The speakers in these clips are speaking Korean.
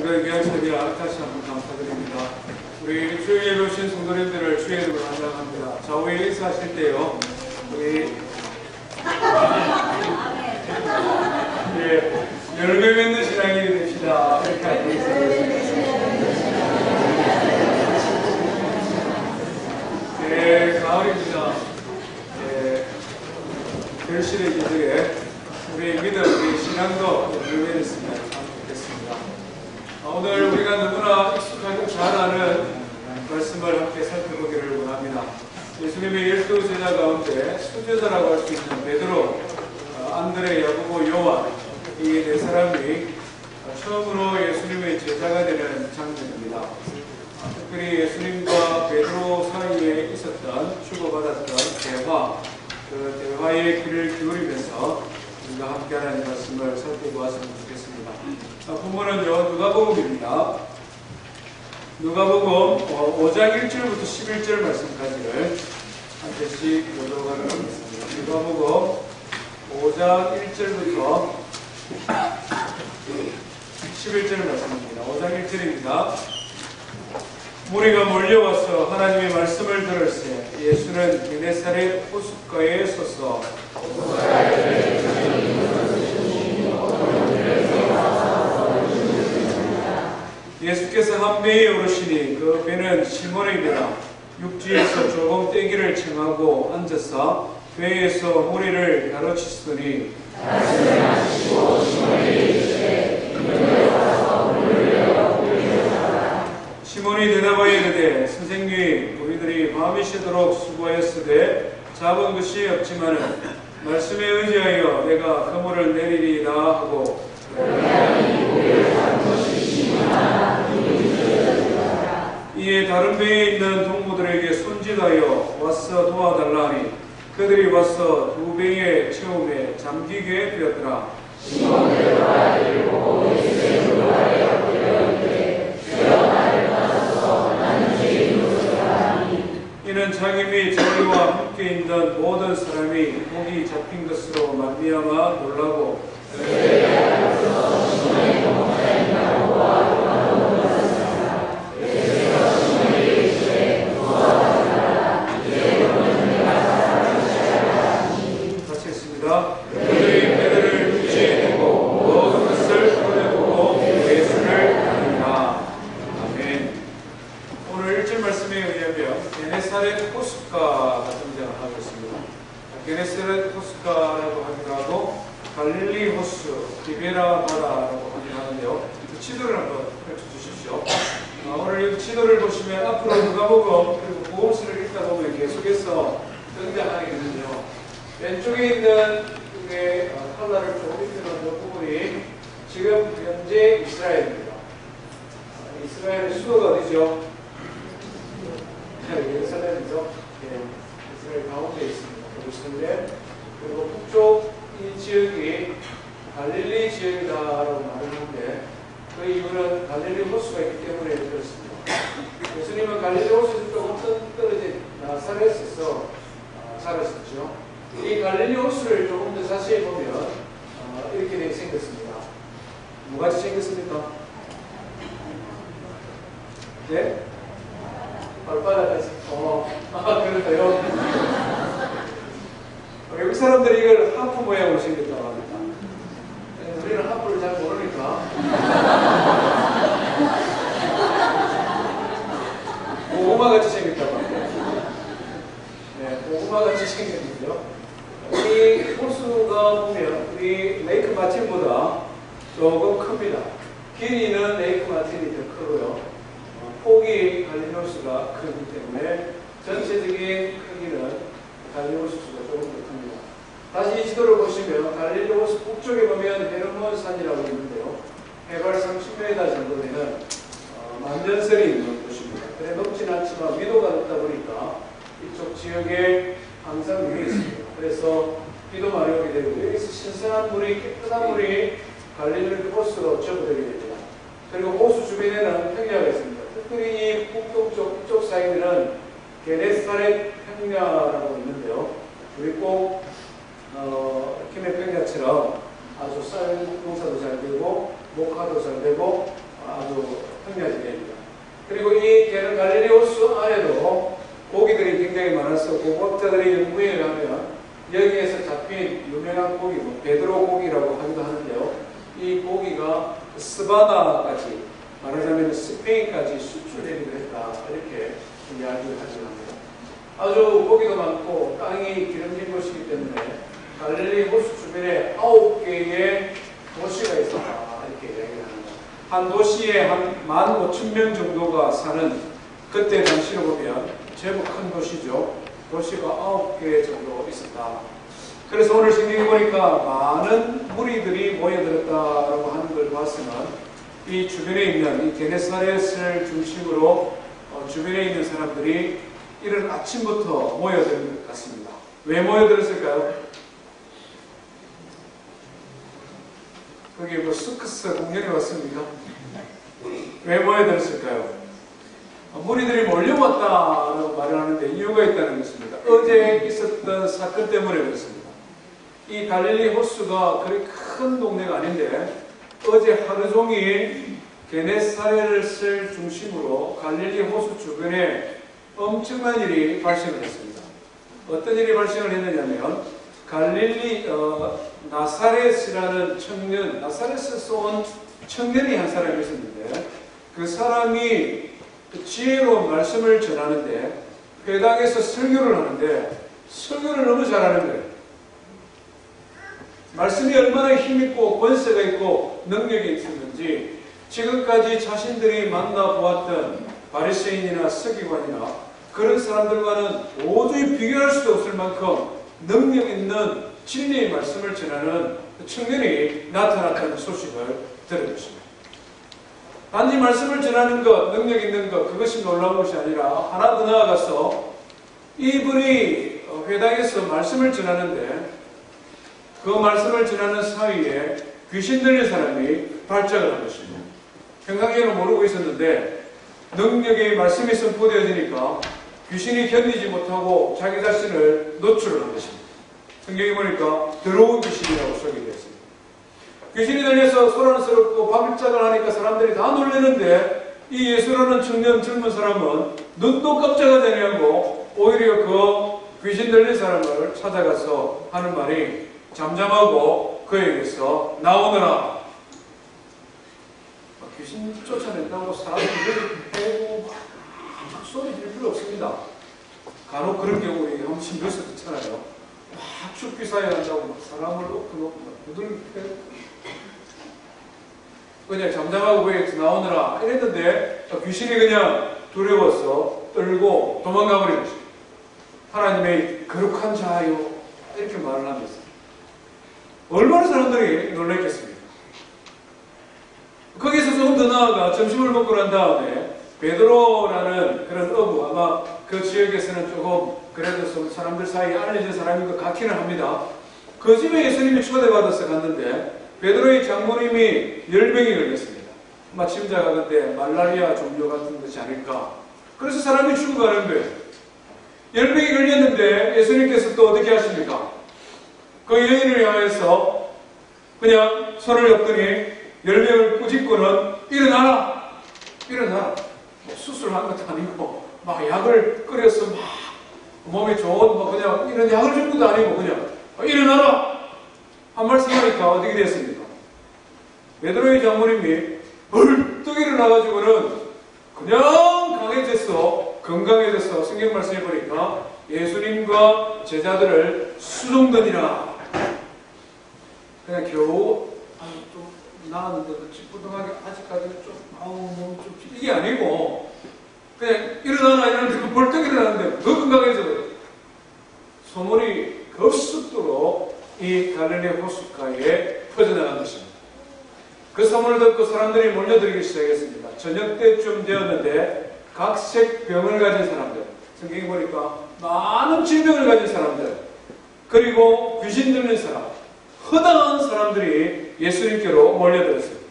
저희 교회처리라 다시 한번 감사드립니다. 우리 주일 예배 오신 성도님들을 주의 이름으로 환영합니다. 좌우에 인사하실 때요, 우리 열매 맺는 신앙이 됩시다. 이렇게 하고 있습니다. 가을입니다. 결실의 기적에 우리 믿음, 우리 신앙도 열매 맺었으면 참 좋겠습니다. 오늘 우리가 너무나 익숙하고 잘 아는 말씀을 함께 살펴보기를 원합니다. 예수님의 12 제자 가운데 수제자라고 할 수 있는 베드로, 안드레, 야고보, 요한, 이 네 사람이 처음으로 예수님의 제자가 되는 장면입니다. 특별히 예수님과 베드로 사이에 있었던 주고받았던 대화, 그 대화의 귀를 기울이면서 우리가 함께 하나님 말씀을 살펴보았으면 좋겠습니다. 본문은요, 누가복음입니다. 누가복음 5장 1절부터 11절 말씀까지를 한 절씩 교독하도록 하겠습니다. 누가복음 5장 1절부터 11절 말씀입니다. 5장 1절입니다. 무리가 몰려와서 하나님의 말씀을 들을새 예수는 게네사렛 호숫가에 서서 예수께서 한 배에 오르시니 그 배는 시몬의 배라. 육지에서 조금 떼기를 청하고 앉아서 배에서 무리를 가르치시더니 시몬이 대답하여 이르되 선생님, 우리들이 밤이 새도록 수고하였으되 잡은 것이 없지만은 말씀에 의지하여 내가 그물을 내리리이다 하고 이에 다른 배에 있는 동무들에게 손짓하여 와서 도와달라 하니 그들이 와서 두 배에 채움에 잠기게 되었더라. 이는 자기 및 자기와 함께 있는 모든 사람이 목이 잡힌 것으로 말미암아 놀라고 같이 했습니다. 그들이 배들을 육지에 두고 모든 것을 꺼내보고 예수를 따르니라. 아멘. 오늘 1절 말씀에 의하면 게네사렛 호숫가가 등장을 하고 있습니다. 게네사렛 호숫가라고 하기도 하고 갈릴리 호수, 디베라 바다라고 하기도 하는데요. 그 지도를 한번 펼쳐주십시오. 오늘 이 지도를 보시면 앞으로 누가복음 그리고 보험서를 읽다 보면 계속해서 등장하게 되는데요. 왼쪽에 있는 그 컬러를 조금 입혀놓은 부분이 지금 현재 이스라엘입니다. 이스라엘의 수도가 어디죠? 예루살렘이죠. 이스라엘 가운데 있습니다. 예루살렘. 그리고 북쪽 이 지역이 갈릴리 지역이다라고 말을 하는데 그 이유는 갈릴리 호수가 있기 때문에 그렇습니다. 예수님은 갈릴리 호수에서 조금 떨어진 나사렛에서 살았었죠. 이 갈릴리 호수를 조금 더 자세히 보면 이렇게 생겼습니다. 뭐같이 생겼습니까? 네? 발바닥에서 그럴까요? 외국 사람들이 이걸 하프 모양으로 생겼다고 합니다. 우리는 하프를 잘 모르니까 고구마같이 생겼다고 합니다. 네, 고구마같이 생겼는데요. 이 호수가 보면 우리 레이크 마틴보다 조금 큽니다. 길이는 레이크 마틴이 더 크고요. 폭이 갈릴리 호수가 크기 때문에 전체적인 크기는 갈릴리 호수가 조금 더 큽니다. 다시 이 지도를 보시면 갈릴리 호수 북쪽에 보면 헤르몬산이라고 있는데요. 해발 30m 정도 되는 만년설이 있는 곳입니다. 그래 높진 않지만 위도가 높다 보니까 이쪽 지역에 항상 물이 있습니다. 그래서 비도 많이 오게 되고 여기서 신선한 물이, 깨끗한 물이 갈릴리 호수로 접어들게 됩니다. 그리고 호수 주변에는 평야가 있습니다. 특별히 이 북동쪽, 북쪽 사이에는 게네사렛 평야라고 있는데요. 우리 꼭 김해 평야처럼 아주 쌀 농사도 잘 되고 목화도 잘 되고 아주 생각이 많아서 고고학자들의 연구에 의하면 여기에서 잡힌 유명한 고기, 베드로 고기라고 하기도 하는데요. 이 고기가 스바다까지, 말하자면 스페인까지 수출되기도 했다. 이렇게 이야기를 하기도 합니다. 아주 고기도 많고 땅이 기름진 곳이기 때문에 갈릴리 호수 주변에 9개의 도시가 있었다. 이렇게 이야기를 합니다. 한 도시에 한 15,000명 정도가 사는, 그때 당시로 보면 제법 큰 도시죠. 도시가 9개 정도 있었다. 그래서 오늘 성경에 보니까 많은 무리들이 모여들었다라고 하는 걸 봤으면 이 주변에 있는 이 게네사렛을 중심으로 주변에 있는 사람들이 이른 아침부터 모여든 것 같습니다. 왜 모여들었을까요? 거기 뭐 서커스 공연이 왔습니까? 왜 모여들었을까요? 무리들이 몰려왔다라고 말을 하는데 이유가 있다는 것입니다. 어제 있었던 사건 때문에 그렇습니다. 이 갈릴리 호수가 그리 큰 동네가 아닌데 어제 하루 종일 게네사렛을 중심으로 갈릴리 호수 주변에 엄청난 일이 발생을 했습니다. 어떤 일이 발생을 했느냐면 갈릴리 나사렛이라는 청년, 나사렛에서 온 청년이 한 사람이 있었는데 그 사람이 지혜로운 말씀을 전하는데 회당에서 설교를 하는데 설교를 너무 잘하는 거예요. 말씀이 얼마나 힘있고 권세가 있고 능력이 있었는지 지금까지 자신들이 만나보았던 바리새인이나 서기관이나 그런 사람들과는 도저히 비교할 수도 없을 만큼 능력 있는 진리의 말씀을 전하는 청년이 나타났다는 소식을 들은 것입니다. 단지 말씀을 전하는 것, 능력 있는 것, 그것이 놀라운 것이 아니라 하나 더 나아가서 이분이 회당에서 말씀을 전하는데 그 말씀을 전하는 사이에 귀신 들린 사람이 발작을 한 것입니다. 평상시에는 모르고 있었는데 능력의 말씀이 선포되어지니까 귀신이 견디지 못하고 자기 자신을 노출을 한 것입니다. 성경에 보니까 더러운 귀신이라고 소개되었습니다. 귀신이 들려서 소란스럽고 발작을 하니까 사람들이 다 놀라는데 이 예수라는 청년 젊은 사람은 눈도 깜짝하지 아니하고 오히려 그 귀신 들린 사람을 찾아가서 하는 말이 잠잠하고 그에게서 나오너라. 귀신 쫓아낸다고 사람들이 패고 막 소리 지를 필요 없습니다. 간혹 그런 경우에 한 번씩 뉴스 듣잖아요. 막 죽기 사회한다고 막 사람을 놓고 부들 패고 그냥 잠잠하고 그에게서 나오느라 이랬는데 귀신이 그냥 두려워서 떨고 도망가 버린 것입니다. 하나님의 거룩한 자요 이렇게 말을 하면서 얼마나 사람들이 놀랐겠습니까? 거기서 조금 더 나아가 점심을 먹고 난 다음에 베드로라는 그런 어부, 아마 그 지역에서는 조금 그래도 좀 사람들 사이에 알려진 사람인 것 같기는 합니다. 그 집에 예수님이 초대받아서 갔는데 베드로의 장모님이 열병이 걸렸습니다. 침자가 그때 말라리아 종류 같은 것이 아닐까. 그래서 사람이 죽어가는 거예요. 열병이 걸렸는데 예수님께서 또 어떻게 하십니까? 그 여인을 향해서 그냥 손을 엮더니 열병을 꾸짖고는 일어나라! 일어나라! 수술한 것도 아니고 막 약을 끓여서 막 몸에 좋은 그냥 이런 약을 준 것도 아니고 그냥 일어나라! 한 말씀 하니까 어떻게 됐습니까? 베드로의 장모님이 벌떡 일어나가지고는 그냥 강해졌어. 건강해져서 성경 말씀해 보니까 예수님과 제자들을 수종더니라. 그냥 겨우 좀 나았는데 찌뿌둥하게 아직까지는 몸 좀 이게 아니고 그냥 일어나는데 벌떡 일어나는데 더 건강해져요. 소문이 급속도로 이 갈릴리 호숫가에 퍼져나간 것입니다. 그 소문을 듣고 사람들이 몰려들기 시작했습니다. 저녁 때쯤 되었는데 각색 병을 가진 사람들, 성경에 보니까 많은 질병을 가진 사람들, 그리고 귀신 들린 사람, 허다한 사람들이 예수님께로 몰려들었습니다.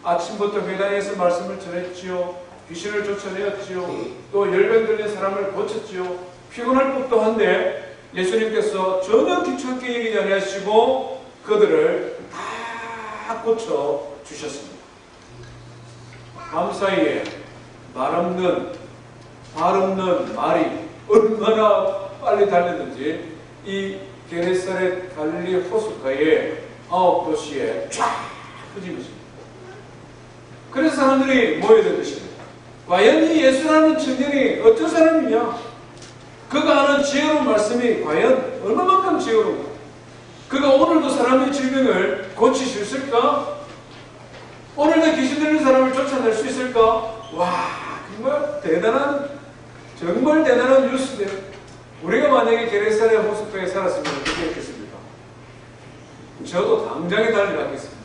아침부터 회당에서 말씀을 전했지요. 귀신을 쫓아내었지요. 또 열병 들린 사람을 고쳤지요. 피곤할 법도 한데 예수님께서 전혀 귀찮게 얘기지 않으시고 그들을 다 고쳐주셨습니다. 밤사이에 말 없는, 발 없는 말이 얼마나 빨리 달렸는지 이 게네사렛 갈릴리 호숫가의 9도시에 쫙 퍼진 것입니다. 그래서 사람들이 모여든 것입니다. 과연 이 예수라는 청년이 어떤 사람이냐? 그가 하는 지혜로운 말씀이 과연 얼마만큼 지혜로운가? 그가 오늘도 사람의 질병을 고칠 수 있을까? 오늘도 귀신 들린 사람을 쫓아낼 수 있을까? 와, 정말 대단한 뉴스인데요. 우리가 만약에 게네사렛 호숫가에 살았으면 어떻게 했겠습니까? 저도 당장에 달려가겠습니다.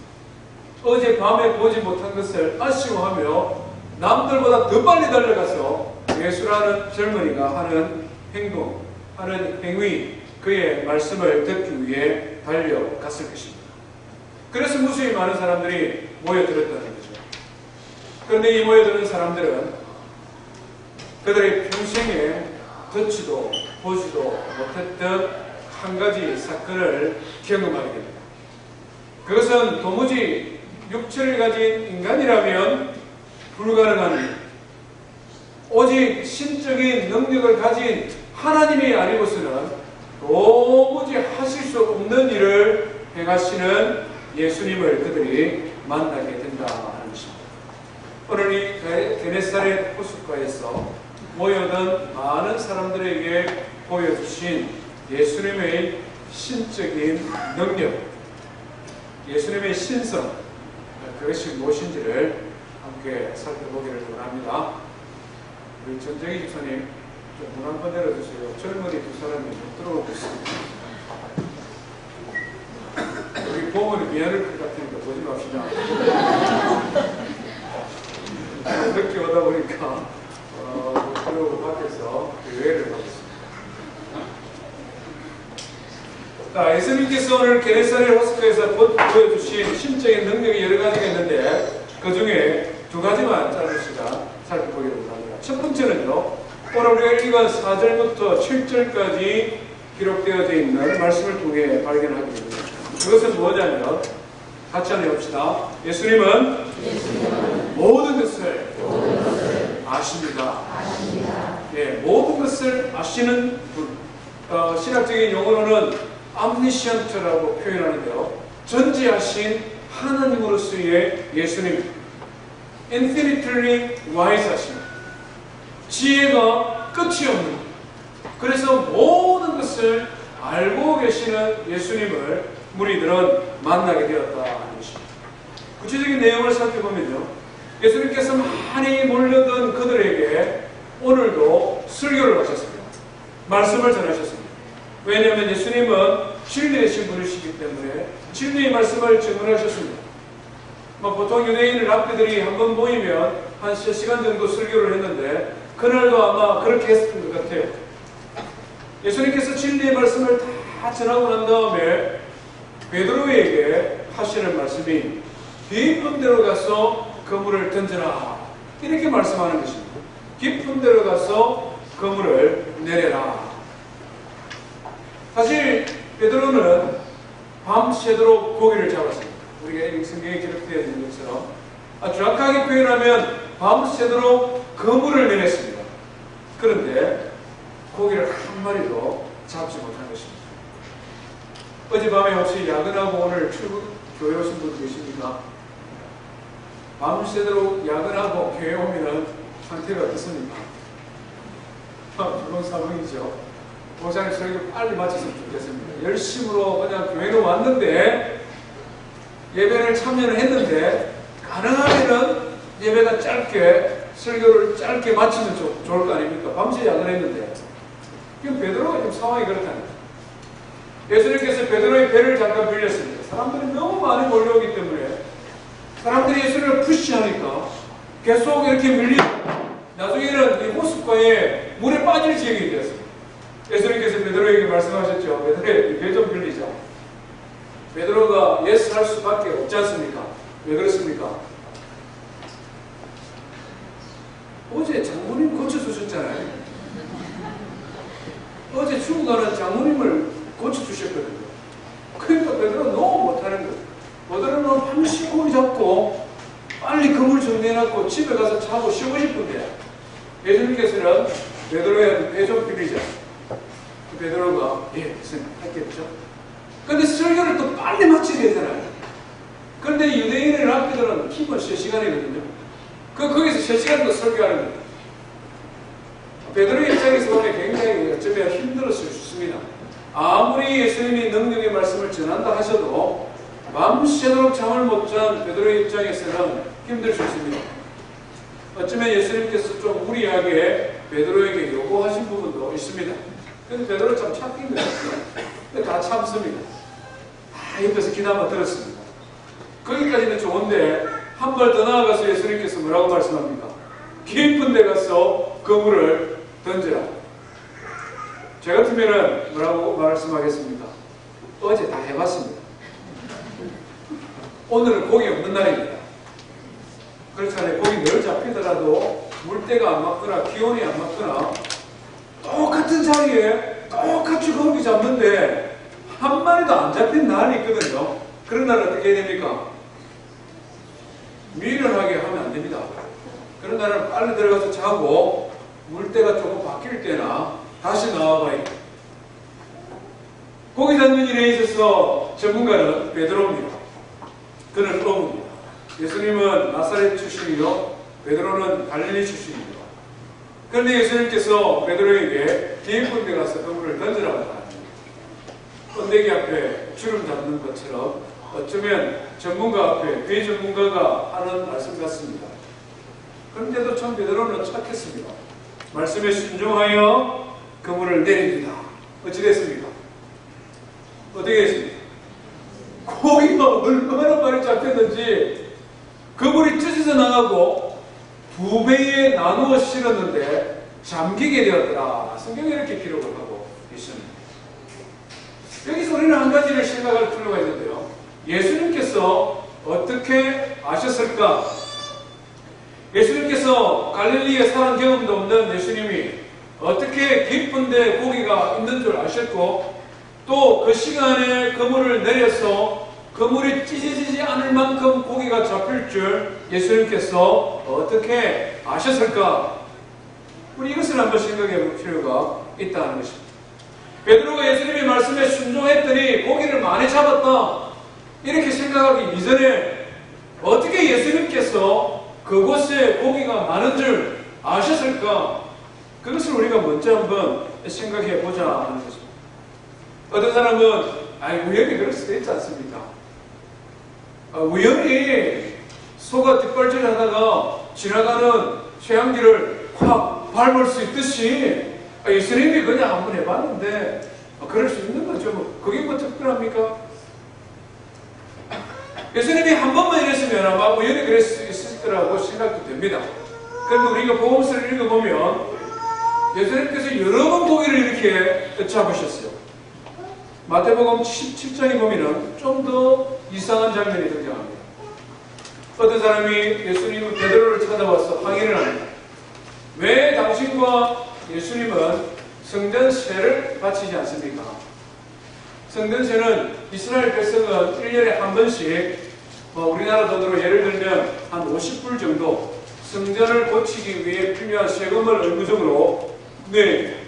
어젯밤에 보지 못한 것을 아쉬워하며 남들보다 더 빨리 달려가서 예수라는 젊은이가 하는 행동, 하는 행위, 그의 말씀을 듣기 위해 달려갔을 것입니다. 그래서 무수히 많은 사람들이 모여들었다는 거죠. 그런데 이 모여드는 사람들은 그들의 평생에 듣지도 보지도 못했던 한 가지 사건을 경험하게 됩니다. 그것은 도무지 육체를 가진 인간이라면 불가능한 일, 오직 신적인 능력을 가진 하나님이 아니고서는 도무지 하실 수 없는 일을 행하시는 예수님을 그들이 만나게 된다는 것입니다. 오늘 이 게네사렛 호숫가에서 모여든 많은 사람들에게 보여주신 예수님의 신적인 능력, 예수님의 신성, 그것이 무엇인지를 함께 살펴보기를 원합니다. 우리 전정희 집사님, 문 한 번 내려주세요. 젊은이 두 사람이 못 들어오고 있습니다. 여기 보면 미안할 것 같으니까 보지 맙시다. 늦게 오다 보니까 들어오고 밖에서 교회를 하고 있습니다. 자, 예수님께서 오늘 게네사렛 호숫가에서 보여주신 신적인 능력이 여러 가지가 있는데 그 중에 두 가지만 짧은 시간 살펴보기로 합니다. 첫 번째는요, 오늘 우리가 읽은 4절부터 7절까지 기록되어져 있는 말씀을 통해 발견하게 됩니다. 그것은 뭐냐면 같이 한번 해봅시다. 예수님은 모든 것을 아십니다. 예, 모든 것을 아시는 분. 신학적인 용어로는 암니시언트라고 표현하는데요. 전지하신 하나님으로서의 예수님, infinitely wise 하신, 지혜가 끝이 없는, 그래서 모든 것을 알고 계시는 예수님을 무리들은 만나게 되었다는 것입니다. 구체적인 내용을 살펴보면요, 예수님께서 많이 몰려든 그들에게 오늘도 설교를 하셨습니다. 말씀을 전하셨습니다. 왜냐하면 예수님은 진리이신 분이시기 때문에 진리의 말씀을 증언하셨습니다. 보통 유대인 랍비들이 한번 모이면 한 3시간 정도 설교를 했는데 그날도 아마 그렇게 했던 것 같아요. 예수님께서 진리의 말씀을 다 전하고 난 다음에 베드로에게 하시는 말씀이 깊은 데로 가서 그물을 던져라, 이렇게 말씀하는 것입니다. 깊은 데로 가서 그물을 내려라. 사실 베드로는 밤새도록 고기를 잡았습니다. 우리가 성경에 기록되어 있는 것처럼 정확하게 표현하면 밤새도록 그물을 내렸습니다. 그런데 고기를 한 마리도 잡지 못한 것입니다. 어젯밤에 혹시 야근하고 오늘 출근 교회 오신 분 계십니까? 밤새도록 야근하고 교회 오면 상태가 어떻습니까? 그런 상황이죠. 목사님 설교 빨리 마쳤으면 좋겠습니다. 열심으로 그냥 교회로 왔는데 예배를 참여를 했는데 가능하면은 예배가 짧게, 설교를 짧게 마치면 좋을 거 아닙니까? 밤새 야근했는데. 이건 베드로가 지금 상황이 그렇다는 거예요. 예수님께서 베드로의 배를 잠깐 빌렸습니다. 사람들이 너무 많이 몰려오기 때문에 사람들이 예수님을 푸시하니까 계속 이렇게 밀리고 나중에는 이 호숫가에 물에 빠질 지경이 되었습니다. 예수님께서 베드로에게 말씀하셨죠. 베드로의 배 좀 빌리자. 베드로가 예스 할 수밖에 없지 않습니까? 왜 그렇습니까? 어제 장모님 고쳐주셨잖아요. 어제 죽어가는 장모님을 고쳐주셨거든요. 그러니까 베드로는 너무 못하는 거예요. 베드로는 밤새 고기 잡고 빨리 그물 정리해놓고 집에 가서 자고 쉬고 싶은데 예수님께서는 베드로의 배 좀 빌리자. 베드로가 예, 무슨 할겠죠. 근데 설교를 또 빨리 마쳐야 되잖아요. 그런데 유대인의 랍비들은 기본 3시간이거든요. 거기서 3시간도 설교하는 거예요. 베드로의 입장에서 보면 굉장히 어쩌면 힘들었을 수 있습니다. 아무리 예수님이 능력의 말씀을 전한다 하셔도 밤새도록 잠을 못 잔 베드로의 입장에서는 힘들 수 있습니다. 어쩌면 예수님께서 좀 무리하게 베드로에게 요구하신 부분도 있습니다. 근데 베드로 참 착한 것 같아요. 근데 다 참습니다. 다 옆에서 기다만 들었습니다. 거기까지는 좋은데 한 발 더 나아가서 예수님께서 뭐라고 말씀합니까? 깊은 데 가서 그물을 던져라. 제 같으면 뭐라고 말씀하겠습니까? 어제 다 해봤습니다. 오늘은 고기 없는 날입니다. 그렇잖아요. 고기 늘 잡히더라도 물때가 안 맞거나 기온이 안 맞거나 똑같은 자리에 똑같이 고기 잡는데 한 마리도 안 잡힌 날이 있거든요. 그런 날은 어떻게 해야 됩니까? 미련하게 하면 안 됩니다. 그런 날은 빨리 들어가서 자고 물때가 조금 바뀔 때나 다시 나와봐야 돼요. 고기 잡는 일에 있어서 전문가는 베드로입니다. 그는 어부입니다. 예수님은 나사렛 출신이요, 베드로는 갈릴리 출신입니다. 그런데 예수님께서 베드로에게 깊은 데 가서 그물을 던지라고 합니다. 번데기 앞에 주름 잡는 것처럼 어쩌면 전문가 앞에 배 전문가가 하는 말씀 같습니다. 그런데도 참 베드로는 착했습니다. 말씀에 순종하여 그물을 내립니다. 어찌 됐습니까? 어떻게 했습니까? 고기가 얼마나 많이 잡혔는지 그물이 찢어져 나가고 2배에 나누어 실었는데 잠기게 되었더라. 성경에 이렇게 기록을 하고 있습니다. 여기서 우리는 한 가지를 생각할 필요가 있는데요. 예수님께서 어떻게 아셨을까? 예수님께서 갈릴리에 사는 경험도 없는 예수님이 어떻게 깊은데 고기가 있는 줄 아셨고, 또 그 시간에 그물을 내려서 그물이 찢어지지 않을 만큼 고기가 잡힐 줄 예수님께서 어떻게 아셨을까? 우리 이것을 한번 생각해 볼 필요가 있다는 것입니다. 베드로가 예수님의 말씀에 순종했더니 고기를 많이 잡았다, 이렇게 생각하기 이전에 어떻게 예수님께서 그곳에 고기가 많은 줄 아셨을까? 그것을 우리가 먼저 한번 생각해 보자 하는 것입니다. 어떤 사람은 우연히 그럴 수도 있지 않습니까? 우연히 소가 뒷발질 하다가 지나가는 쇠향기를 확 밟을 수 있듯이 예수님이 그냥 한번 해봤는데 그럴 수 있는 거죠. 그게 뭐 특별합니까? 예수님이 한 번만 이랬으면 아마 우연히 그럴 수 있을 거라고 생각도 됩니다. 그런데 우리가 복음서를 읽어보면 예수님께서 여러 번 고기를 이렇게 잡으셨어요. 마태복음 17장에 보면 좀 더 이상한 장면이 등장합니다. 어떤 사람이 예수님을 베드로를 찾아와서 항의를 합니다. 왜 당신과 예수님은 성전세를 바치지 않습니까? 성전세는 이스라엘 백성은 1년에 한 번씩 우리나라 돈으로 예를 들면 한 50불 정도 성전을 고치기 위해 필요한 세금을 의무적으로 내립니다.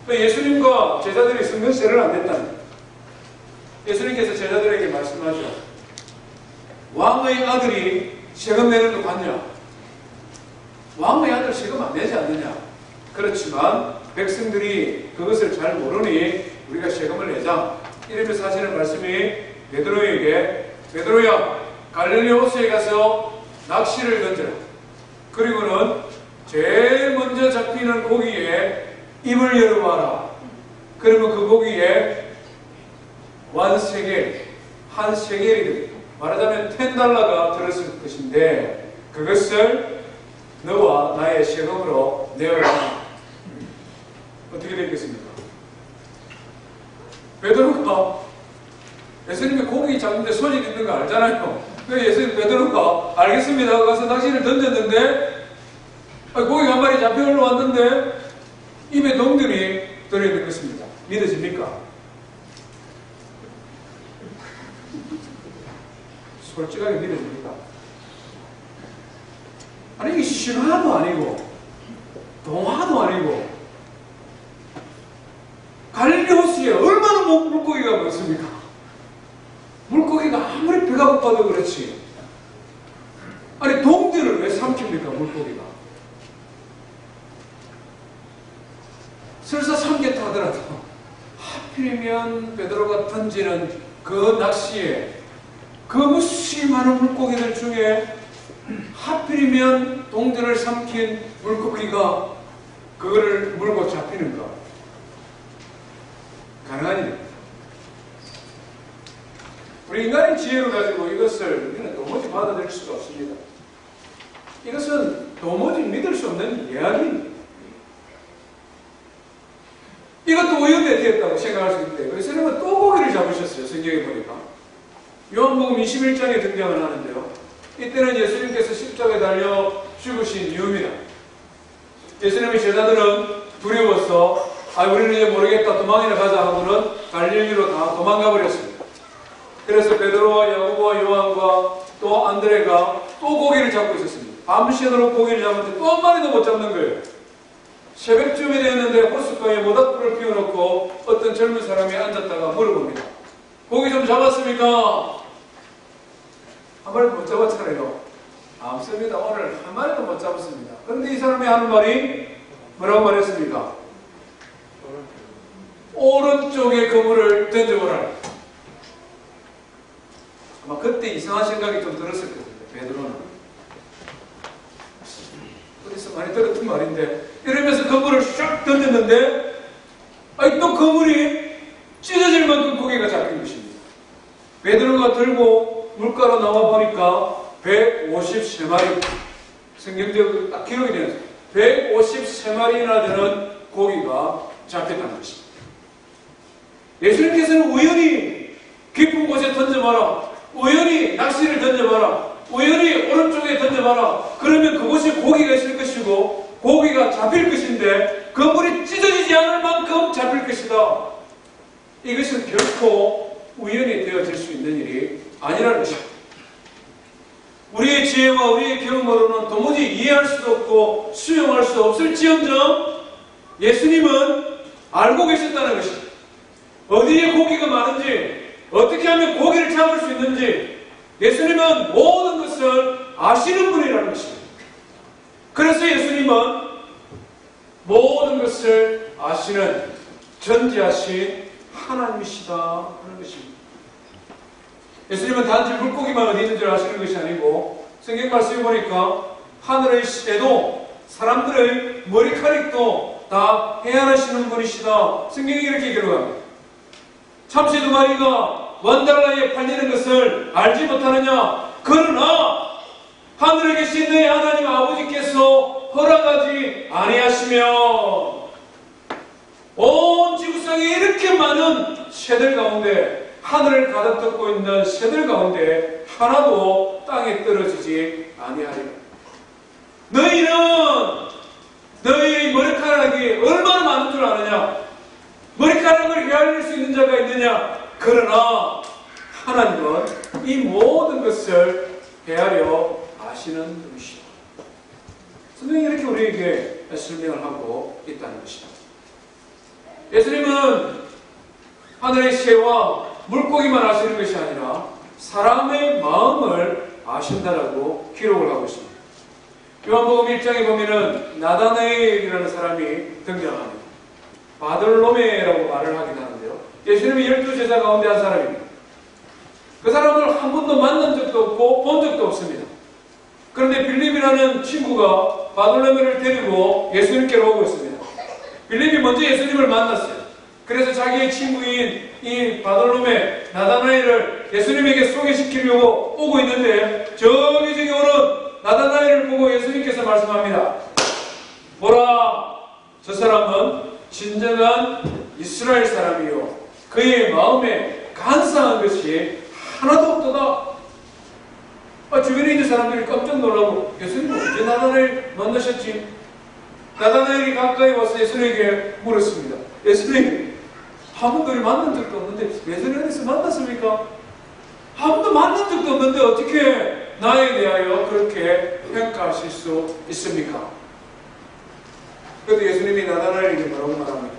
예수님과 제자들이 성전세를 안 냈다는 거예요. 예수님께서 제자들에게 말씀하죠. 왕의 아들이 세금 내는 거 봤냐? 왕의 아들 세금 안 내지 않느냐? 그렇지만 백성들이 그것을 잘 모르니 우리가 세금을 내자, 이러면서 하시는 말씀이 베드로에게, 베드로야, 갈릴리 호수에 가서 낚시를 던져라. 그리고는 제일 먼저 잡히는 고기에 입을 열어봐라. 그러면 그 고기에 한 세겔이 말하자면 $10가 들었을 것인데 그것을 너와 나의 세금으로 내어라. 어떻게 되겠습니까? 베드로가 예수님이 고기 잡는데 소질 있는 거 알잖아요. 예수님 베드로가 알겠습니다 가서 낚시를 던졌는데 고기가 한 마리 잡혀 올라왔는데 입에 동들이 들어있는 것입니다. 믿어집니까? 솔직하게 믿어집니까? 아니 이게 신화도 아니고 동화도 아니고 좋은 물고기가 많습니까? 물고기가 아무리 배가 고파도 그렇지. 아니, 동들을 왜 삼킵니까, 물고기가? 설사 삼겠다 하더라도 하필이면 베드로가 던지는 그 낚시에 그 무수히 많은 물고기들 중에 하필이면 동들을 삼킨 물고기가 그거를 물고 잡히는가? 가능한 일입니다. 우리 인간의 지혜를 가지고 이것을 우리는 도무지 받아들일 수가 없습니다. 이것은 도무지 믿을 수 없는 이야기입니다. 이것도 우연에 되었다고 생각할 수 있는데, 그래서 예수님은 또 고기를 잡으셨어요. 성경에 보니까. 요한복음 21장에 등장을 하는데요. 이때는 예수님께서 십자가에 달려 죽으신 이유입니다. 예수님의 제자들은 두려워서 우리는 이제 모르겠다, 도망이나 가자 하고는 갈릴리로 다 도망가 버렸습니다. 그래서 베드로와 야고보와 요한과 또 안드레가 또 고기를 잡고 있었습니다. 밤새도록 고기를 잡는데 또 한 마리도 못 잡는 거예요. 새벽쯤이 되었는데 호숫가에 모닥불을 피워놓고 어떤 젊은 사람이 앉았다가 물어봅니다. 고기 좀 잡았습니까? 한 마리도 못 잡았잖아요. 없습니다. 오늘 한 마리도 못 잡았습니다. 그런데 이 사람이 하는 말이 뭐라고 말했습니까? 오른쪽에 그물을 던져보라. 아마 그때 이상한 생각이 좀 들었을 겁니다. 베드로는. 어디서 많이 들었던 말인데, 이러면서 그물을 쫙 던졌는데 또 그물이 찢어질 만큼 고기가 잡힌 것입니다. 베드로가 들고 물가로 나와 보니까 153마리, 성경적으로 딱 기록이 되었어요. 153마리나 되는 고기가 잡혔다는 것입니다. 예수님께서는 우연히 깊은 곳에 던져봐라, 우연히 낚시를 던져봐라, 우연히 오른쪽에 던져봐라. 그러면 그곳에 고기가 있을 것이고 고기가 잡힐 것인데 그물이 찢어지지 않을 만큼 잡힐 것이다. 이것은 결코 우연히 되어질 수 있는 일이 아니라는 것입니다. 우리의 지혜와 우리의 경험으로는 도무지 이해할 수도 없고 수용할 수 없을지언정 예수님은 알고 계셨다는 것입니다. 어디에 고기가 많은지, 어떻게 하면 고기를 잡을 수 있는지 예수님은 모든 것을 아시는 분이라는 것입니다. 그래서 예수님은 모든 것을 아시는 전지하신 하나님이시다 하는 것입니다. 예수님은 단지 물고기만 어디 있는 줄 아시는 것이 아니고 성경 말씀에 보니까 하늘의 새도 사람들의 머리카락도 다 헤아리시는 분이시다. 성경이 이렇게 기록합니다. 참새 2마리가 $1에 팔리는 것을 알지 못하느냐? 그러나 하늘에 계신 너희 하나님 아버지께서 허락하지 아니하시며 온 지구상에 이렇게 많은 새들 가운데, 하늘을 가득 덮고 있는 새들 가운데 하나도 땅에 떨어지지 아니하리라. 너희는 너희의 머리카락이 얼마나 많은 줄 아느냐? 머리카락을 헤아릴 수 있는 자가 있느냐? 그러나 하나님은 이 모든 것을 헤아려 아시는 분이시다. 성경이 이렇게 우리에게 설명을 하고 있다는 것이다. 예수님은 하늘의 새와 물고기만 아시는 것이 아니라 사람의 마음을 아신다라고 기록을 하고 있습니다. 요한복음 1장에 보면은 나다나엘이라는 사람이 등장합니다. 바들로메라고 말을 하긴 하는데요. 예수님이 12제자 가운데 한 사람입니다. 그 사람을 한 번도 만난 적도 없고 본 적도 없습니다. 그런데 빌립이라는 친구가 바들로메를 데리고 예수님께로 오고 있습니다. 빌립이 먼저 예수님을 만났어요. 그래서 자기의 친구인 이 바들로메, 나다나엘을 예수님에게 소개시키려고 오고 있는데 저기 오는 나다나엘을 보고 예수님께서 말씀합니다. 보라, 저 사람은 진정한 이스라엘 사람이요, 그의 마음에 간사한 것이 하나도 없도다. 주변에 있는 사람들이 깜짝 놀라고, 예수님 언제 나다나엘 만나셨지? 나다나엘이 가까이 와서 예수님에게 물었습니다. 예수님, 한 번도 우리 만난 적도 없는데 예수님에서 만났습니까? 한 번도 만난 적도 없는데 어떻게 나에 대하여 그렇게 평가하실 수 있습니까? 그래도 예수님이 나다나엘에게 뭐라고 말합니까?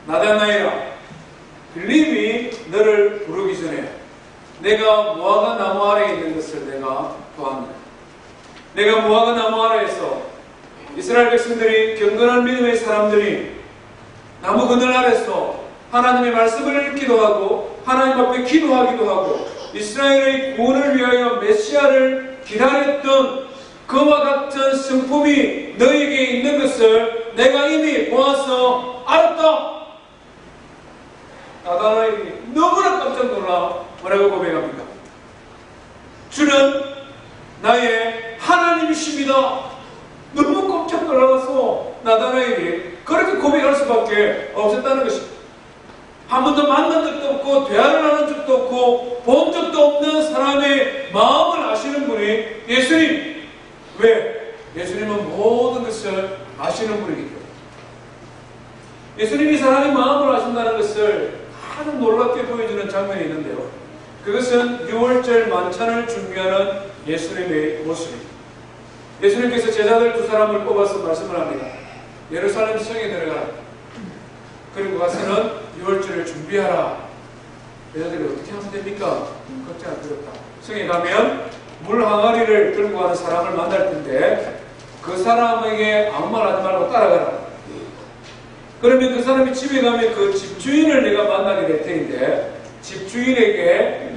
나다나엘아, 빌립이 너를 부르기 전에 내가 무화과 나무 아래에 있는 것을 내가 보았노라. 내가 무화과 나무 아래에서 이스라엘 백성들이 경건한 믿음의 사람들이 나무 그늘 아래서 하나님의 말씀을 읽기도 하고 하나님 앞에 기도하기도 하고 이스라엘의 구원을 위하여 메시아를 기다렸던 그와 같은 성품이 너에게 있는 것을 내가 이미 보아서 알았다. 나다나엘이 너무나 깜짝 놀라 뭐라고 고백합니까? 주는 나의 하나님이십니다. 너무 깜짝 놀라서 나다나엘이 그렇게 고백할 수밖에 없었다는 것입니다. 한 번도 만난 적도 없고 대화를 나눈 적도 없고 본 적도 없는 사람의 마음을 아시는 분이 예수님. 왜? 예수님은 모든 것을 아시는 분이기 때문에. 예수님이 사람의 마음을 아신다는 것을 아주 놀랍게 보여주는 장면이 있는데요. 그것은 유월절 만찬을 준비하는 예수님의 모습입니다. 예수님께서 제자들 두 사람을 뽑아서 말씀을 합니다. 예루살렘 성에 들어가라. 그리고 가서는 유월절을 준비하라. 제자들이 어떻게 하면 됩니까? 걱정 안 들었다. 성에 가면 물 항아리를 들고 가는 사람을 만날 텐데 그 사람에게 아무 말 하지 말고 따라가라. 그러면 그 사람이 집에 가면 그 집주인을 내가 만나게 될 텐데 집주인에게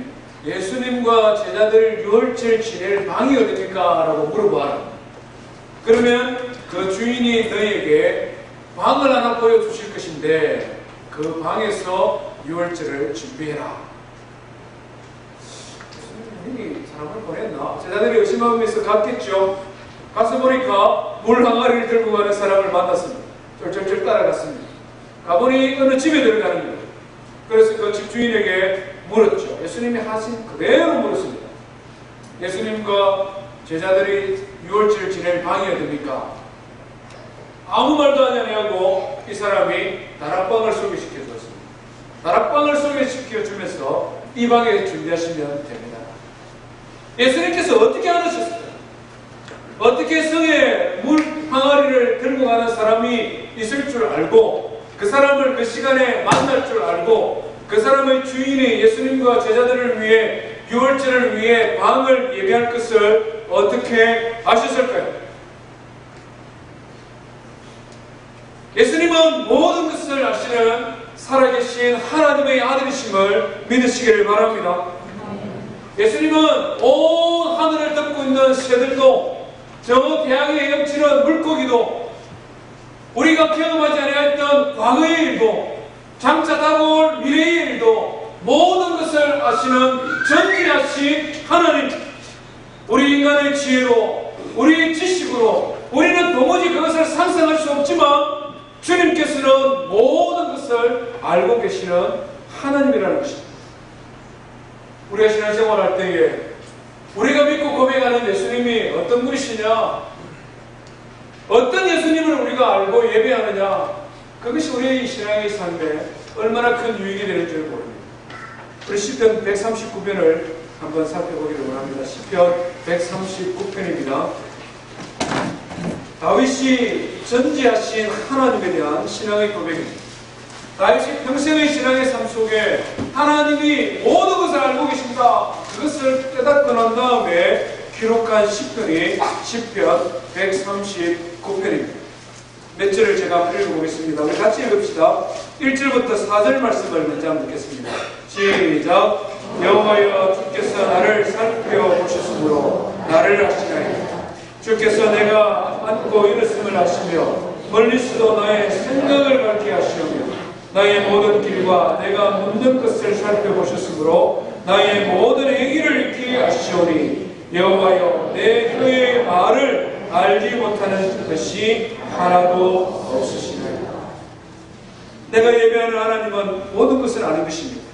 예수님과 제자들 유월절 지낼 방이 어디입니까? 라고 물어봐라. 그러면 그 주인이 너에게 방을 하나 보여주실 것인데 그 방에서 유월절을 준비해라. 예수님이 사람을 보냈나? 제자들이 의심하면서 갔겠죠. 가서 보니까 물 항아리를 들고 가는 사람을 만났습니다. 쫄쫄쫄 따라갔습니다. 가보니 어느 집에 들어가는 거예요. 그래서 그 집주인에게 물었죠. 예수님이 하신 그대로 물었습니다. 예수님과 제자들이 유월절 지낼 방이 어딥니까? 아무 말도 하지 않냐고 이 사람이 다락방을 소개시켜 주었습니다. 다락방을 소개시켜 주면서 이 방에 준비하시면 됩니다. 예수님께서 어떻게 하셨어요? 어떻게 성에 물 항아리를 들고 가는 사람이 있을 줄 알고 그 사람을 그 시간에 만날 줄 알고 그 사람의 주인이 예수님과 제자들을 위해 유월절을 위해 방을 예비할 것을 어떻게 아셨을까요? 예수님은 모든 것을 아시는 살아계신 하나님의 아들이심을 믿으시기를 바랍니다. 예수님은 온 하늘을 덮고 있는 새들도 저 대양에 헤엄치는 물고기도 우리가 경험하지 아니했던 과거의 일도 장차 다가올 미래의 일도 모든 것을 아시는 전지하신 하나님. 우리 인간의 지혜로 우리의 지식으로 우리는 도무지 그것을 상상할 수 없지만 주님께서는 모든 것을 알고 계시는 하나님이라는 것입니다. 우리가 신앙생활할 때에 우리가 믿고 고백하는 예수님이 어떤 분이시냐, 어떤 예수님을 우리가 알고 예배하느냐, 그것이 우리의 신앙의 삶에 얼마나 큰 유익이 되는 줄 모릅니다. 우리 시편 139편을 한번 살펴보기를 원합니다. 시편 139편입니다. 다윗이 전지하신 하나님에 대한 신앙의 고백입니다. 다윗이 평생의 신앙의 삶 속에 하나님이 모든 것을 알고 계신다, 그것을 깨닫고 난 다음에 기록한 시편이 시편 139편입니다. 몇 절을 제가 한번 읽어보겠습니다. 우리 같이 읽읍시다. 1절부터 4절 말씀을 먼저 한번 듣겠습니다. 시작. 여호와여, 주께서 나를 살펴보셨으므로 나를 아시나이다. 주께서 내가 앉고 일었음을 아시며 멀리서도 나의 생각을 밝게 하시오며 나의 모든 길과 내가 묻는 것을 살펴보셨으므로 나의 모든 행위를 익히 아시오니 여호와여, 내 혀의 말을 알지 못하는 것이 하나도 없으시나이다. 내가 예배하는 하나님은 모든 것을 아는 것입니다.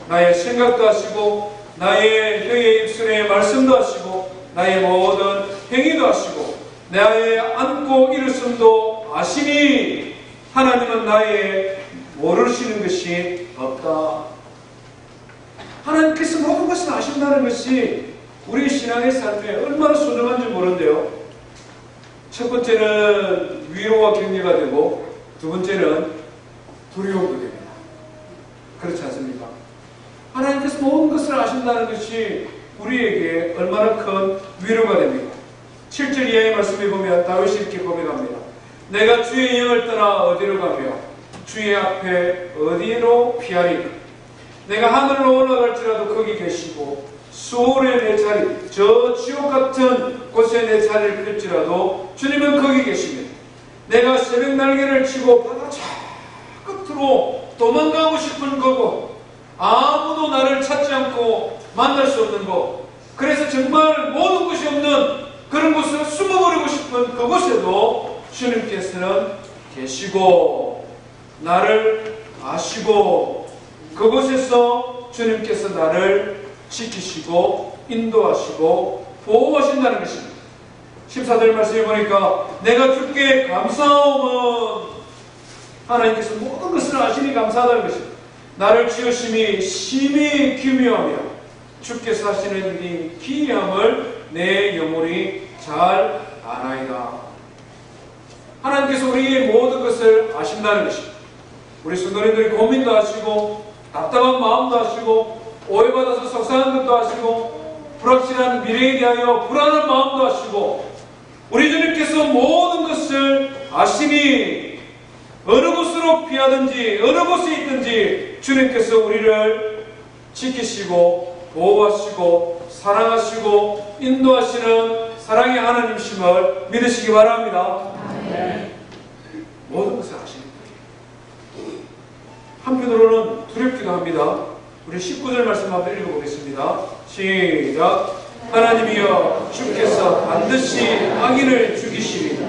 나의 생각도 하시고 나의 혀의 입술의 말씀도 하시고 나의 모든 행위도 하시고 나의 앉고 일었음도 아시니 하나님은 나의 모르시는 것이 없다. 하나님께서 모든 것을 아신다는 것이 우리 신앙의 삶에 얼마나 소중한지 모르는데요. 첫 번째는 위로와 격려가 되고 두 번째는 두려움도 됩니다. 그렇지 않습니까? 하나님께서 모든 것을 아신다는 것이 우리에게 얼마나 큰 위로가 됩니까? 7절 이하의 말씀에 보면 다윗이 이렇게 고백합니다. 내가 주의 영을 떠나 어디로 가며 주의 앞에 어디로 피하리까? 내가 하늘로 올라갈지라도 거기 계시고 수월에 내 자리, 저 지옥 같은 곳에 내 자리를 필지라도 주님은 거기 계십니다. 내가 새벽 날개를 치고 바다 저 끝으로 도망가고 싶은 거고 아무도 나를 찾지 않고 만날 수 없는 곳, 그래서 정말 모든 것이 없는 그런 곳을 숨어버리고 싶은 그곳에도 주님께서는 계시고 나를 아시고 그곳에서 주님께서 나를 지키시고 인도하시고 보호하신다는 것입니다. 14절 말씀에 보니까 내가 주께 감사함은 하나님께서 모든 것을 아시니 감사하다는 것입니다. 나를 지으심이 심히 기묘하며 주께서 하시는 이 기이함을 내 영혼이 잘 아나이다. 하나님께서 우리의 모든 것을 아신다는 것입니다. 우리 성도님들이 고민도 하시고 답답한 마음도 하시고 오해받아서 속상한 것도 하시고 불확실한 미래에 대하여 불안한 마음도 하시고 우리 주님께서 모든 것을 아시니 어느 곳으로 피하든지 어느 곳에 있든지 주님께서 우리를 지키시고 보호하시고 사랑하시고 인도하시는 사랑의 하나님이심을 믿으시기 바랍니다. 네. 모든 것을 아십니다. 한편으로는 두렵기도 합니다. 우리 19절 말씀 한번 읽어보겠습니다. 시작. 하나님이여 주께서 반드시 악인을 죽이시리니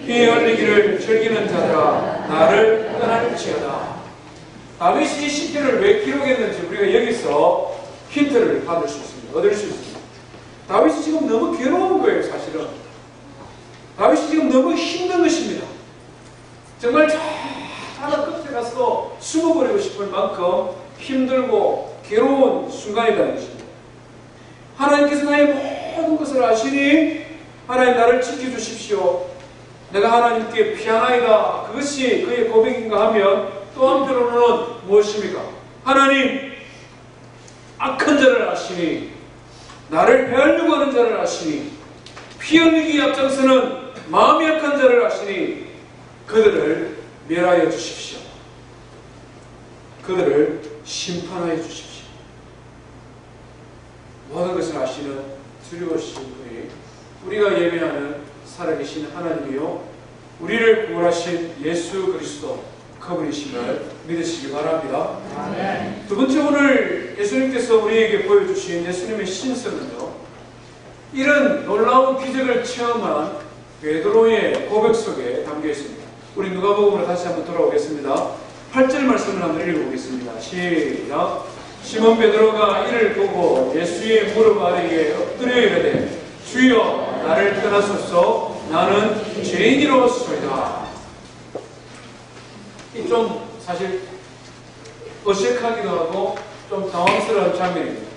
피 흘리기를 즐기는 자들아 나를 떠날지어다. 다윗이 이 시편을 왜 기록했는지 우리가 여기서 힌트를 받을 수 있습니다. 얻을 수 있습니다. 다윗이 지금 너무 괴로운 거예요. 사실은 다윗이 지금 너무 힘든 것입니다. 정말 저 하나 끝에 가서 숨어버리고 싶을 만큼 힘들고 괴로운 순간이라는 것입니다. 하나님께서 나의 모든 것을 아시니 하나님 나를 지켜주십시오. 내가 하나님께 피하나이다. 그것이 그의 고백인가 하면 또 한편으로는 무엇입니까? 하나님 악한 자를 아시니 나를 해하려고 하는 자를 아시니 피 흘리기 앞장서는 마음이 약한 자를 아시니 그들을 멸하여 주십시오. 그들을 심판하여 주십시오. 모든 것을 아시는 두려우신 분이 우리가 예배하는 살아계신 하나님이요 우리를 구원하신 예수 그리스도 그분이심을 믿으시기 바랍니다. 아멘. 두 번째 오늘 예수님께서 우리에게 보여주신 예수님의 신성은요 이런 놀라운 기적을 체험한 베드로의 고백 속에 담겨 있습니다. 우리 누가복음으로 다시 한번 돌아오겠습니다. 8절 말씀을 한번 읽어보겠습니다. 시작. 시몬 베드로가 이를 보고 예수의 무릎 아래에 엎드려 이르되 주여 나를 떠나소서 나는 죄인이로소이다. 이 좀 사실 어색하기도 하고 좀 당황스러운 장면입니다.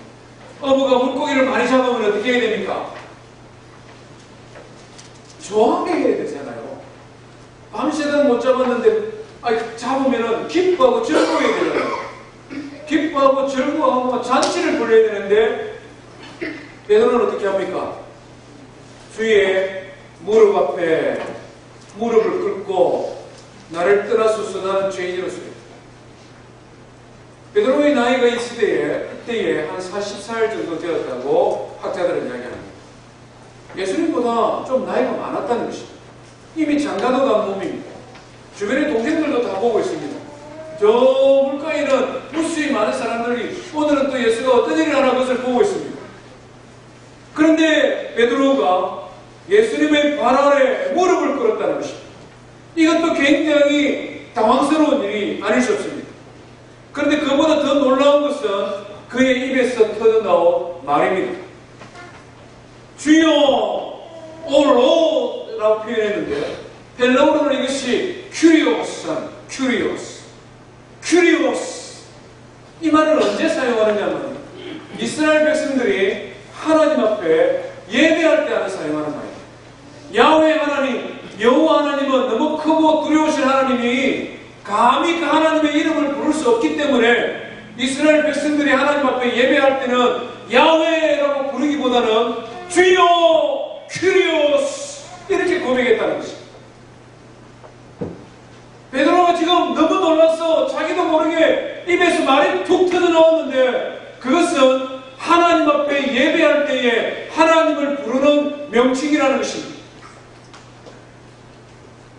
어부가 물고기를 많이 잡으면 어떻게 해야 됩니까? 조항해 해야 되잖아요. 밤새도록 못 잡았는데 잡으면은 기뻐하고 즐거워해야 되잖아요. 기뻐하고 즐거워하고 잔치를 벌여야 되는데 베드로는 어떻게 합니까? 주의 무릎 앞에 무릎을 꿇고 나를 떠나소서 나는 죄인이로소이다. 베드로의 나이가 이 시대에 그때에 한 40살 정도 되었다고 학자들은 이야기합니다. 예수님보다 좀 나이가 많았다는 것입니다. 이미 장가도 간 몸입니다. 주변의 동생들도 다 보고 있습니다. 저 물가에는 무수히 많은 사람들이 오늘은 또 예수가 어떤 일을 하나 것을 보고 있습니다. 그런데 베드로가 예수님의 발 아래 무릎을 꿇었다는 것입니다. 이것도 굉장히 당황스러운 일이 아닐 수 없습니다. 그런데 그보다 더 놀라운 것은 그의 입에서 터져나온 말입니다. 주여 오로라고 표현했는데 헬라어로는 이것이 큐리오스. 이 말을 언제 사용하느냐면 이스라엘 백성들이 하나님 앞에 예배할 때 사용하는 말입니다. 야훼 하나님, 여호와 하나님은 너무 크고 두려우신 하나님이 감히 그 하나님의 이름을 부를 수 없기 때문에 이스라엘 백성들이 하나님 앞에 예배할 때는 야훼라고 부르기보다는 주여 큐리오스 이렇게 고백했다는 것입니다. 베드로가 지금 너무 놀라서 자기도 모르게 입에서 말이 툭 터져 나왔는데 그것은 하나님 앞에 예배할 때에 하나님을 부르는 명칭이라는 것입니다.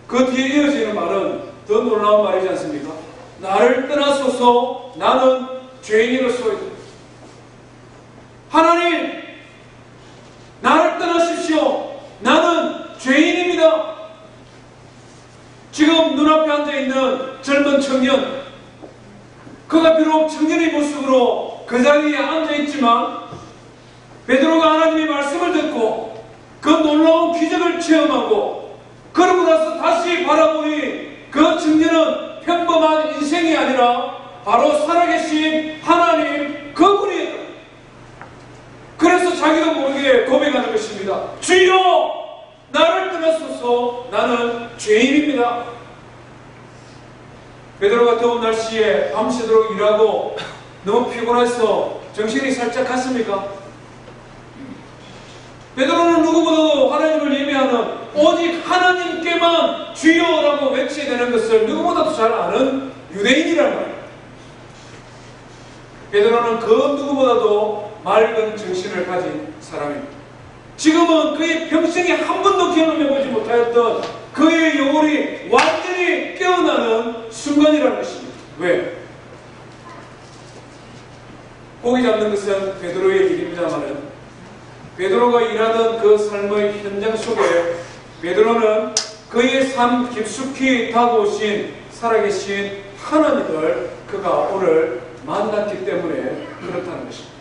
그 뒤에 이어지는 말은 더 놀라운 말이지 않습니까? 나를 떠나소서 나는 죄인으로서이다. 하나님, 나를 떠나십시오. 나는 죄인입니다. 지금 눈앞에 앉아있는 젊은 청년, 그가 비록 청년의 모습으로 그 자리에 앉아있지만 베드로가 하나님의 말씀을 듣고 그 놀라운 기적을 체험하고 그러고 나서 다시 바라보니 그 청년은 평범한 인생이 아니라 바로 살아계신 하나님 그분이었다. 그래서 자기도 모르게 고백하는 것입니다. 주여 나를 떠나소서 나는 죄인입니다. 베드로가 더운 날씨에 밤새도록 일하고 너무 피곤해서 정신이 살짝 갔습니까? 베드로는 누구보다도 하나님을 예배하는 오직 하나님께만 주여라고 외쳐야 되는 것을 누구보다도 잘 아는 유대인이란 말이에요. 베드로는 그 누구보다도 맑은 정신을 가진 사람입니다. 지금은 그의 평생에 한 번도 경험해보지 못하였던 그의 영혼이 완전히 깨어나는 순간이라는 것입니다. 왜? 고기 잡는 것은 베드로의 일입니다마는 베드로가 일하던 그 삶의 현장 속에 베드로는 그의 삶 깊숙이 다가오신 살아계신 하나님을 그가 오늘 만났기 때문에 그렇다는 것입니다.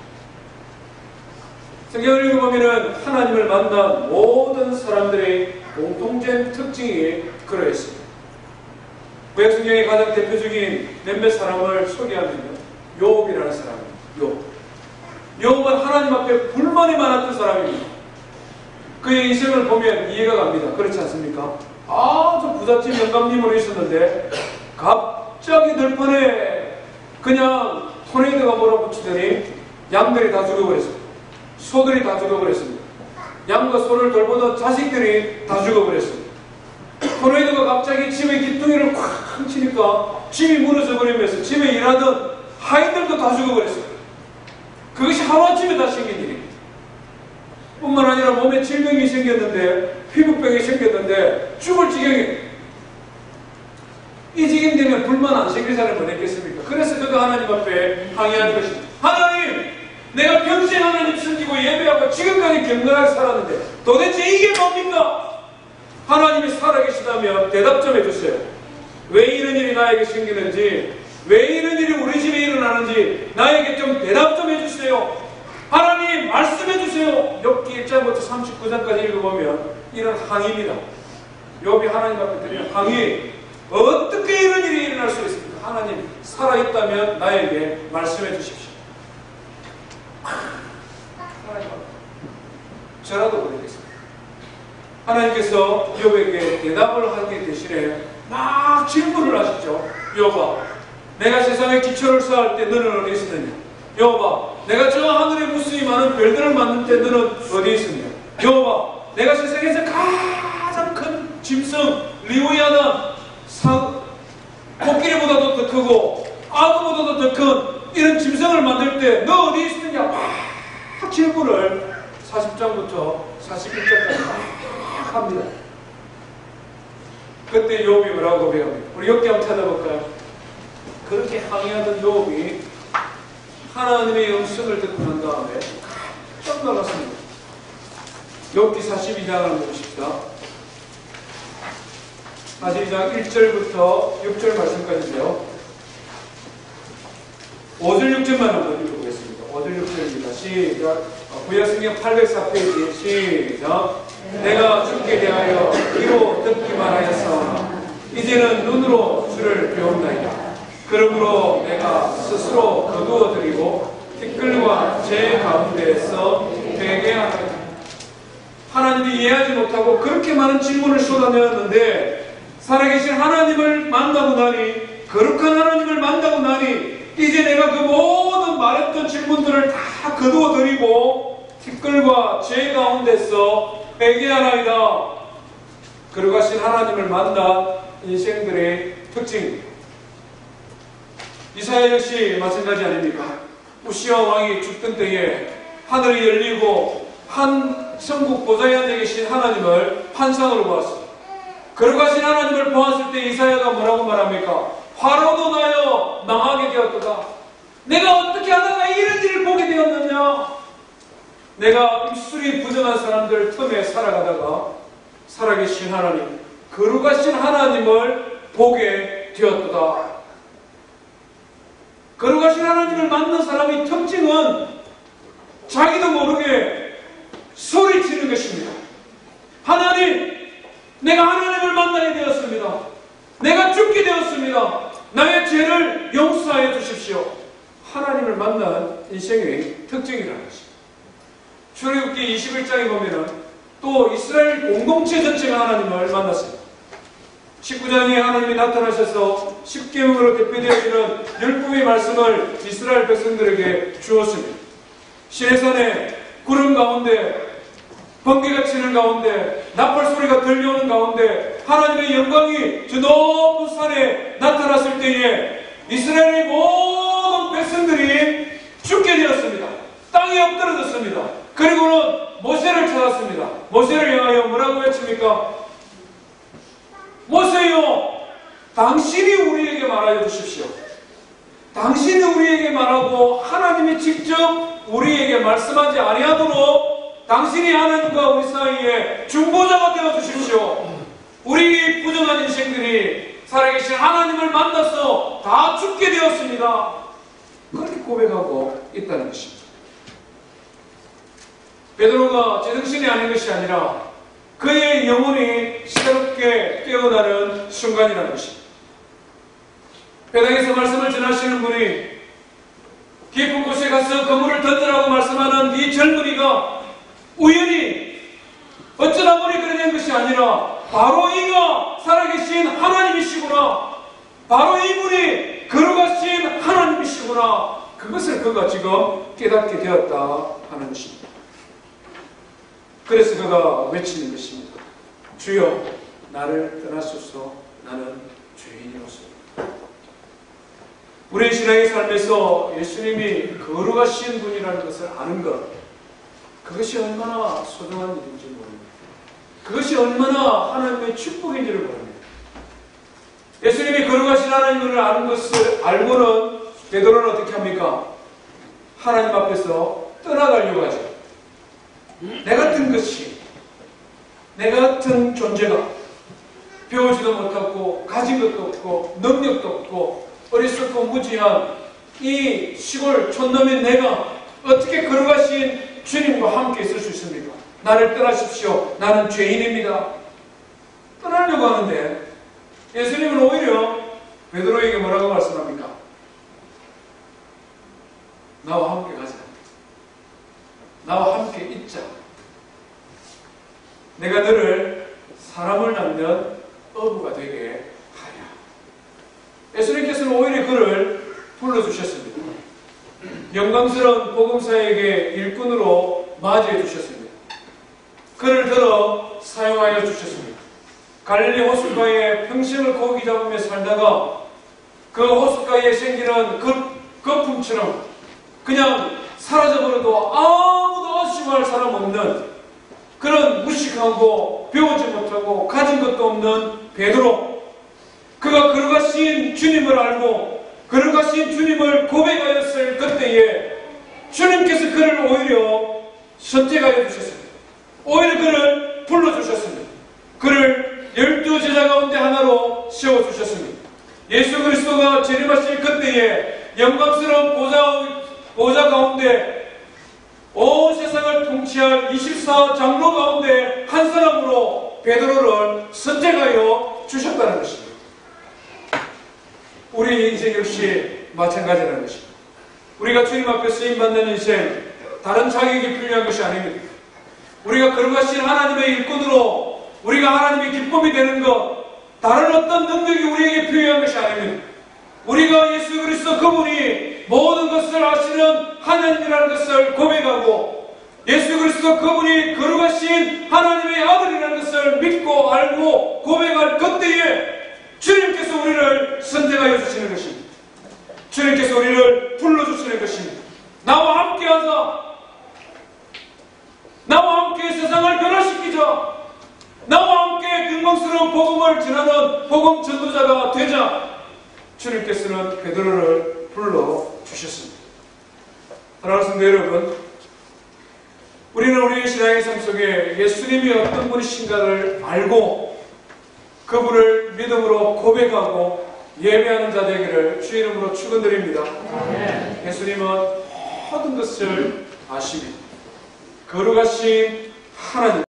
성경을 읽어보면 하나님을 만난 모든 사람들의 공통된 특징이 그러했습니다. 구약성경의 가장 대표적인 몇몇 사람을 소개하면요, 욥이라는 사람입니다. 욥은 하나님 앞에 불만이 많았던 사람입니다. 그의 인생을 보면 이해가 갑니다. 그렇지 않습니까? 아주 부잣집 영감님으로 있었는데 갑자기 들판에 그냥 토네이도가 몰아붙이더니 양들이 다 죽어버렸습니다. 소들이 다 죽어버렸습니다. 양과 소를 돌보던 자식들이 다 죽어버렸습니다. 토네이도가 갑자기 집의 기둥이를 콱 치니까 집이 무너져 버리면서 집에 일하던 하인들도 다 죽어버렸습니다. 그것이 하루아침에 다 생긴 일입니다. 뿐만 아니라 몸에 질병이 생겼는데, 피부병이 생겼는데 죽을 지경에 이 지경 되면 불만 안 생길 사람이 어디 있겠습니까? 그래서 그가 하나님 앞에 항의하는 것입니다. 하나님! 내가 평생 하나님 섬기고 예배하고 지금까지 경건하게 살았는데 도대체 이게 뭡니까? 하나님이 살아계시다면 대답 좀 해주세요. 왜 이런 일이 나에게 생기는지, 왜 이런 일이 우리 집에 일어나는지 나에게 좀 대답 좀 해주세요. 하나님 말씀해주세요. 욥기 1장부터 39장까지 읽어보면 이런 항의입니다. 욥이 하나님 앞에 드리는 항의. 어떻게 이런 일이 일어날 수 있습니까? 하나님 살아있다면 나에게 말씀해 주십시오. 하나님 저라도 그러겠습니다. 하나님께서 욥에게 대답을 하기 대신에 막 질문을 하시죠. 욥아, 내가 세상에 기초를 쌓을 때 너는 어디 있었느냐? 욥아, 내가 저 하늘에 무수히 많은 별들을 만들 때 너는 어디 있었냐? 욥아, 내가 세상에서 가장 큰 짐승 리오야나 코끼리보다도 더 크고 악어보다도 더 큰 이런 짐승을 만들 때 너 어디 있었느냐? 막 질문을 40장부터 41장까지 막 합니다. 그때 욥이 뭐라고 고백합니다. 우리 욥기 한번 찾아볼까요? 그렇게 항의하던 욥이 하나님의 음성을 듣고 난 다음에 깜짝 놀랐습니다. 욥기 42장을 보십시다. 42장 1절부터 6절 말씀까지인데요. 5절 6절만 한번 읽어보겠습니다. 5절 6절입니다. 시작. 구약성경 804페이지 시작. 내가 주께 대하여 귀로 듣기만 하였사오나 이제는 눈으로 주를 배운다이다. 그러므로 내가 스스로 거두어드리고 티끌과 제 가운데에서 되게 하나이다. 하나님이 이해하지 못하고 그렇게 많은 질문을 쏟아내었는데 살아계신 하나님을 만나고 나니, 거룩한 하나님을 만나고 나니 이제 내가 그 모든 말했던 질문들을 다 거두어드리고 티끌과 죄 가운데서 회개하나이다. 거룩하신 하나님을 만난 인생들의 특징입니다. 이사야 역시 마찬가지 아닙니까? 우시아 왕이 죽던 때에 하늘이 열리고 한 천국 보좌에 앉아 계신 하나님을 환상으로 보았습니다. 거룩하신 하나님을 보았을 때 이사야가 뭐라고 말합니까? 화로도 나여 망하게 되었도다. 내가 어떻게 하다가 이런 일을 보게 되었느냐? 내가 입술이 부정한 사람들 틈에 살아가다가 살아계신 하나님, 거룩하신 하나님을 보게 되었도다. 거룩하신 하나님을 만난 사람의 특징은 자기도 모르게 소리치는 것입니다. 하나님, 내가 하나님을 만나게 되었습니다. 내가 죽게 되었습니다. 나의 죄를 용서하여 주십시오. 하나님을 만난 인생의 특징이라는 것입니다. 출애굽기 21장에 보면은 또 이스라엘 공동체 전체가 하나님을 만났습니다. 19장에 하나님이 나타나셔서 십계명으로 대표되어지는 10부의 말씀을 이스라엘 백성들에게 주었습니다. 시내산에 구름 가운데 번개가 치는 가운데 나팔 소리가 들려오는 가운데 하나님의 영광이 저 높은 산에 나타났을 때에 이스라엘의 모든 백성들이 죽게 되었습니다. 땅에 엎드러졌습니다. 그리고는 모세를 찾았습니다. 모세를 향하여 뭐라고 외칩니까? 모세요, 당신이 우리에게 말하여 주십시오. 당신이 우리에게 말하고 하나님이 직접 우리에게 말씀하지 아니하도록 당신이 하나님과 우리 사이에 중보자가 되어 주십시오. 우리 부정한 인생들이 살아계신 하나님을 만나서 다 죽게 되었습니다. 그렇게 고백하고 있다는 것입니다. 베드로가 제정신이 아닌 것이 아니라 그의 영혼이 새롭게 깨어나는 순간이라는 것입니다. 배당에서 말씀을 전하시는 분이 깊은 곳에 가서 그물을 던지라고 말씀하는 이 젊은이가 우연히 어쩌다 보니 그래 된 것이 아니라 바로 이가 살아계신 하나님이시구나. 바로 이분이 거룩하신 하나님이시구나. 그것을 그가 지금 깨닫게 되었다 하는 것입니다. 그래서 그가 외치는 것입니다. 주여, 나를 떠나소서. 나는 죄인이로소이다. 우리의 신앙의 삶에서 예수님이 거룩하신 분이라는 것을 아는 것, 그것이 얼마나 소중한 일인지 모릅니다. 그것이 얼마나 하나님의 축복인지를 모릅니다. 예수님이 거룩하신 하나님을 아는 것을 알고는 베드로는 어떻게 합니까? 하나님 앞에서 떠나가려고 하죠. 내 같은 것이, 내 같은 존재가 배우지도 못하고 가진 것도 없고 능력도 없고 어리석고 무지한 이 시골 촌놈인 내가 어떻게 거룩하신 주님과 함께 있을 수 있습니까? 나를 떠나십시오. 나는 죄인입니다. 떠나려고 하는데 예수님은 오히려 베드로에게 뭐라고 말씀합니까? 나와 함께 가자. 나와 함께 있자. 내가 너를 사람을 낳는 어부가 되게 하랴. 예수님께서는 오히려 그를 불러주셨습니다. 영광스러운 복음사에게 일꾼으로 맞이해 주셨습니다. 그를 들어 사용하여 주셨습니다. 갈릴리 호숫가에 평생을 고기 잡으며 살다가 그 호숫가에 생기는 거품처럼 그냥 사라져버려도 아무도 아쉬워할 사람 없는 그런 무식하고 배우지 못하고 가진 것도 없는 베드로, 그가 거룩하신 주님을 알고 거룩하신 주님을 고백하였을 그때에 주님께서 그를 오히려 선택하여 주셨습니다. 오히려 그를 불러주셨습니다. 그를 12제자 가운데 하나로 세워주셨습니다. 예수 그리스도가 재림하실 그때에 영광스러운 보좌 가운데 온 세상을 통치할 24장로 가운데 한 사람으로 베드로를 선택하여 주셨다는 것입니다. 우리 인생 역시 마찬가지라는 것입니다. 우리가 주님 앞에 쓰임받는 인생, 다른 자격이 필요한 것이 아닙니다. 우리가 거룩하신 하나님의 일꾼으로 우리가 하나님의 기쁨이 되는 것, 다른 어떤 능력이 우리에게 필요한 것이 아닙니다. 우리가 예수 그리스도 그분이 모든 것을 아시는 하나님이라는 것을 고백하고 예수 그리스도 그분이 거룩하신 하나님의 아들이라는 것을 믿고 알고 고백할 그때에 주님께서 우리를 선택하여 주시는 것입니다. 주님께서 우리를 불러주시는 것입니다. 나와 함께하자. 나와 함께 세상을 변화시키자. 나와 함께 근망스러운 복음을 전하는 복음 전도자가 되자. 주님께서는 베드로를 불러주셨습니다. 사랑하는 성도 여러분, 우리는 우리의 신앙의 삶 속에 예수님이 어떤 분이신가를 알고 그분을 믿음으로 고백하고 예배하는 자 되기를 주의 이름으로 축원드립니다. 예수님은 모든 것을 아십니다. 거룩하신 하나님.